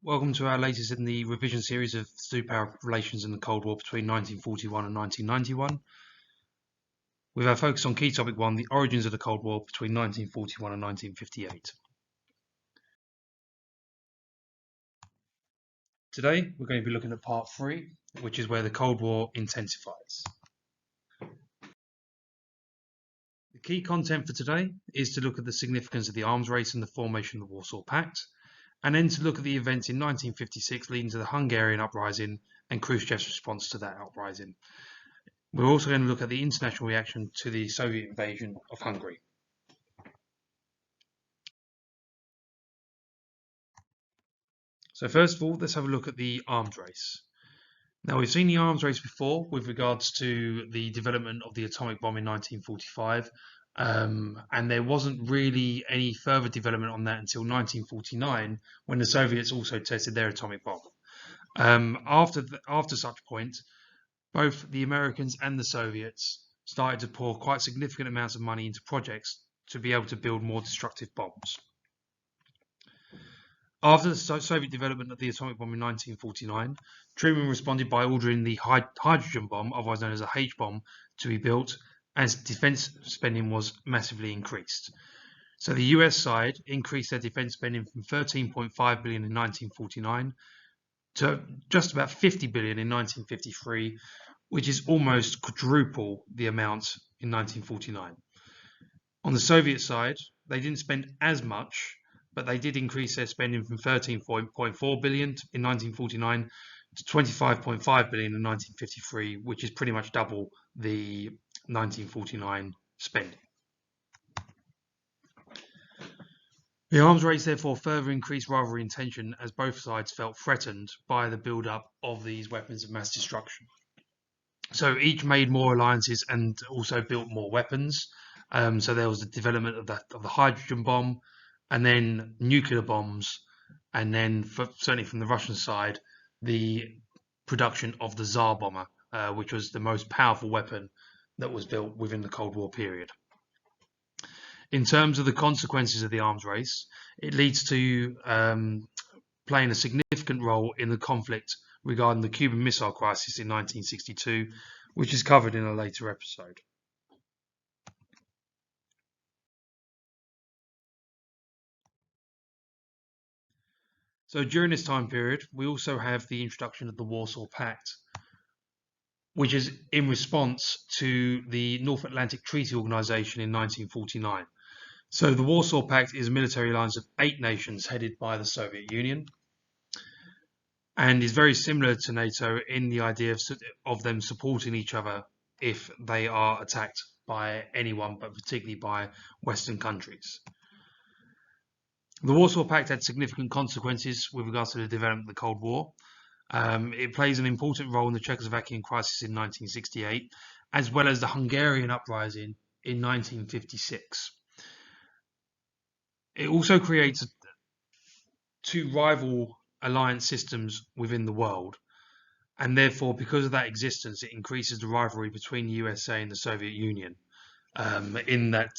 Welcome to our latest in the revision series of superpower relations in the Cold War between 1941 and 1991. With our focus on key topic 1, the origins of the Cold War between 1941 and 1958. Today, we're going to be looking at part 3, which is where the Cold War intensifies. The key content for today is to look at the significance of the arms race and the formation of the Warsaw Pact, and then to look at the events in 1956 leading to the Hungarian Uprising and Khrushchev's response to that uprising. We're also going to look at the international reaction to the Soviet invasion of Hungary. So first of all, let's have a look at the arms race. Now, we've seen the arms race before with regards to the development of the atomic bomb in 1945, and there wasn't really any further development on that until 1949, when the Soviets also tested their atomic bomb. After such point, both the Americans and the Soviets started to pour quite significant amounts of money into projects to be able to build more destructive bombs. After the Soviet development of the atomic bomb in 1949, Truman responded by ordering the hydrogen bomb, otherwise known as a H-bomb, to be built, as defense spending was massively increased. So the US side increased their defense spending from $13.5 billion in 1949 to just about $50 billion in 1953, which is almost quadruple the amount in 1949. On the Soviet side, they didn't spend as much, but they did increase their spending from $13.4 billion in 1949 to $25.5 billion in 1953, which is pretty much double the 1949 spending. The arms race therefore further increased rivalry and tension as both sides felt threatened by the build-up of these weapons of mass destruction. So each made more alliances and also built more weapons. So there was the development of the hydrogen bomb, and then nuclear bombs, and then certainly from the Russian side, the production of the Tsar bomber, which was the most powerful weapon that was built within the Cold War period. In terms of the consequences of the arms race, it leads to playing a significant role in the conflict regarding the Cuban Missile Crisis in 1962, which is covered in a later episode. So during this time period, we also have the introduction of the Warsaw Pact, which is in response to the North Atlantic Treaty Organization in 1949. So the Warsaw Pact is a military alliance of 8 nations headed by the Soviet Union, and is very similar to NATO in the idea of them supporting each other if they are attacked by anyone, but particularly by Western countries. The Warsaw Pact had significant consequences with regards to the development of the Cold War. It plays an important role in the Czechoslovakian crisis in 1968, as well as the Hungarian Uprising in 1956. It also creates 2 rival alliance systems within the world, and therefore, because of that existence, it increases the rivalry between the USA and the Soviet Union, in that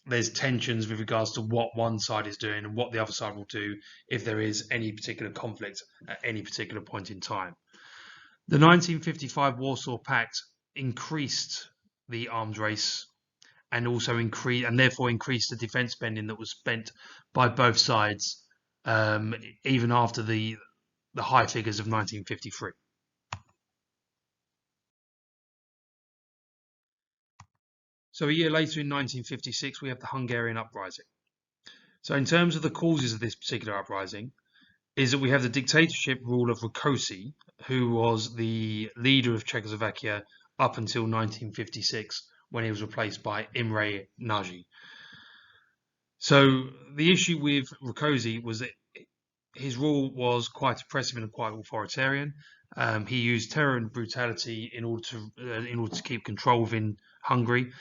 there's tensions with regards to what one side is doing and what the other side will do if there is any particular conflict at any particular point in time. The 1955 Warsaw Pact increased the arms race and also therefore increased the defense spending that was spent by both sides, even after the high figures of 1953. So a year later in 1956, we have the Hungarian Uprising. So in terms of the causes of this particular uprising, is that we have the dictatorship rule of Rákosi, who was the leader of Czechoslovakia up until 1956, when he was replaced by Imre Nagy. So the issue with Rákosi was that his rule was quite oppressive and quite authoritarian. He used terror and brutality in order to keep control within Hungary,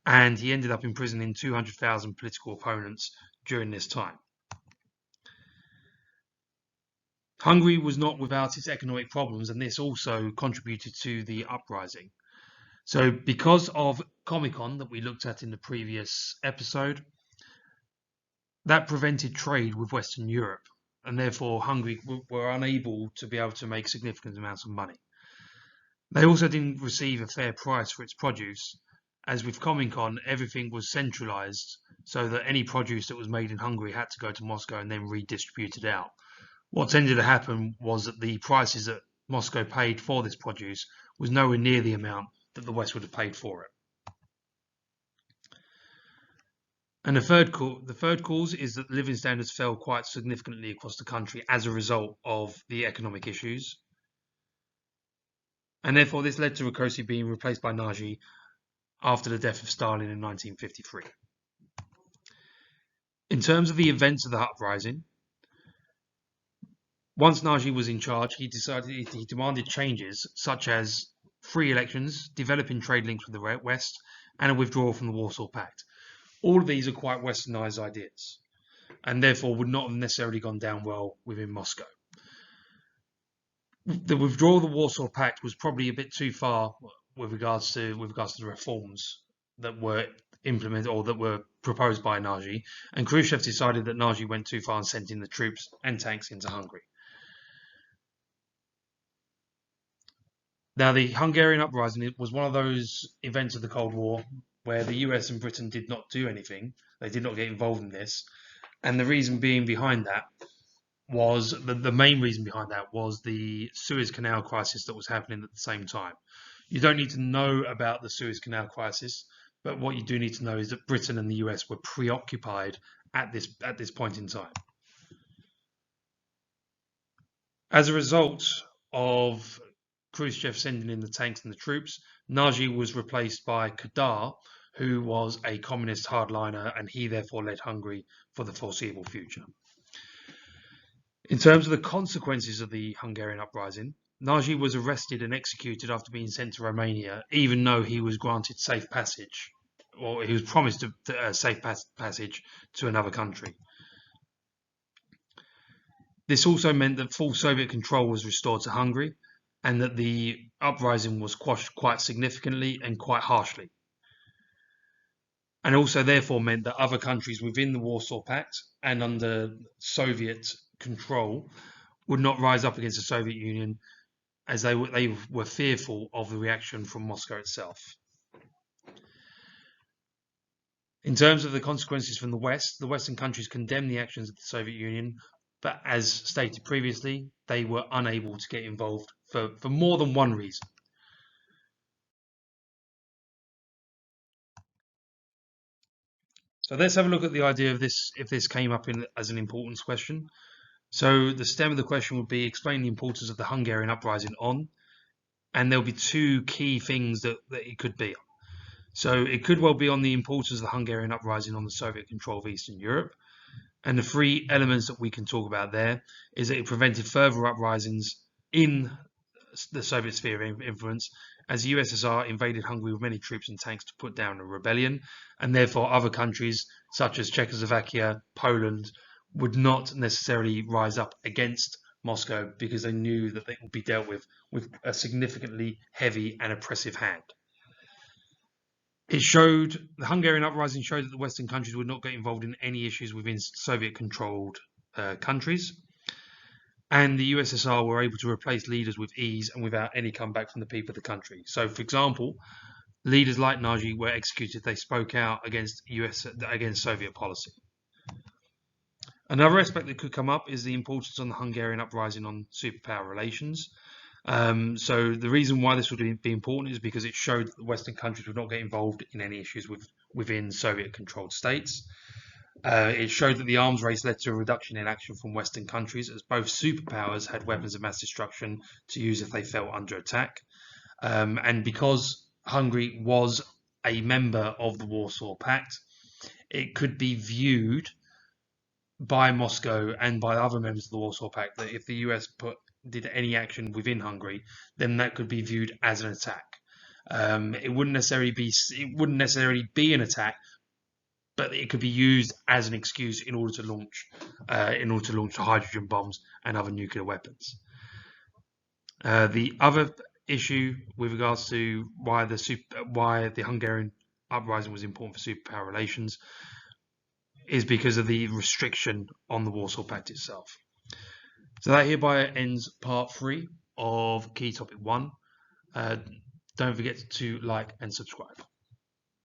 and he ended up imprisoning 200,000 political opponents during this time. Hungary was not without its economic problems, and this also contributed to the uprising. So because of Comecon that we looked at in the previous episode, that prevented trade with Western Europe. and therefore Hungary were unable to be able to make significant amounts of money. They also didn't receive a fair price for its produce, as with Comecon, everything was centralized so that any produce that was made in Hungary had to go to Moscow and then redistributed out. What tended to happen was that the prices that Moscow paid for this produce was nowhere near the amount that the West would have paid for it. And the third cause is that living standards fell quite significantly across the country as a result of the economic issues. And therefore this led to Rákosi being replaced by Nagy after the death of Stalin in 1953. In terms of the events of the uprising, once Nagy was in charge, he demanded changes such as free elections, developing trade links with the West, and a withdrawal from the Warsaw Pact. All of these are quite westernized ideas, and therefore would not have necessarily gone down well within Moscow. The withdrawal of the Warsaw Pact was probably a bit too far with regards to the reforms that were implemented or that were proposed by Nagy, and Khrushchev decided that Nagy went too far and sent in the troops and tanks into Hungary. Now, the Hungarian Uprising was one of those events of the Cold War where the US and Britain did not do anything. They did not get involved in this. And the reason being behind that was, the main reason behind that was the Suez Canal crisis that was happening at the same time. You don't need to know about the Suez Canal crisis, but what you do need to know is that Britain and the US were preoccupied at this point in time. As a result of Khrushchev sending in the tanks and the troops, Nagy was replaced by Kadar, who was a communist hardliner, and he therefore led Hungary for the foreseeable future. In terms of the consequences of the Hungarian uprising, Nagy was arrested and executed after being sent to Romania, even though he was granted safe passage, or he was promised a safe passage to another country. This also meant that full Soviet control was restored to Hungary, and that the uprising was quashed quite significantly and quite harshly. And also therefore meant that other countries within the Warsaw Pact and under Soviet control would not rise up against the Soviet Union, as they were fearful of the reaction from Moscow itself. In terms of the consequences from the West, the Western countries condemned the actions of the Soviet Union, but as stated previously, they were unable to get involved for more than one reason. So let's have a look at the idea of this, if this came up as an importance question. So the stem of the question would be explain the importance of the Hungarian uprising on, and there'll be two key things that it could be. So it could well be on the importance of the Hungarian uprising on the Soviet control of Eastern Europe. And the three elements that we can talk about there is that it prevented further uprisings in the Soviet sphere of influence, as the USSR invaded Hungary with many troops and tanks to put down a rebellion, and therefore other countries such as Czechoslovakia, Poland, would not necessarily rise up against Moscow because they knew that they would be dealt with a significantly heavy and oppressive hand. The Hungarian uprising showed that the Western countries would not get involved in any issues within Soviet-controlled countries, and the USSR were able to replace leaders with ease and without any comeback from the people of the country. So, for example, leaders like Nagy were executed. They spoke out against Soviet policy. Another aspect that could come up is the importance on the Hungarian uprising on superpower relations. So the reason why this would be important is because it showed that the Western countries would not get involved in any issues within Soviet-controlled states. It showed that the arms race led to a reduction in action from Western countries, as both superpowers had weapons of mass destruction to use if they fell under attack. And because Hungary was a member of the Warsaw Pact, it could be viewed by Moscow and by other members of the Warsaw Pact that if the US did any action within Hungary, then that could be viewed as an attack. It wouldn't necessarily be an attack, but it could be used as an excuse in order to launch hydrogen bombs and other nuclear weapons. The other issue with regards to why the Hungarian uprising was important for superpower relations is because of the restriction on the Warsaw Pact itself. So that hereby ends part 3 of Key Topic 1. Don't forget to like and subscribe.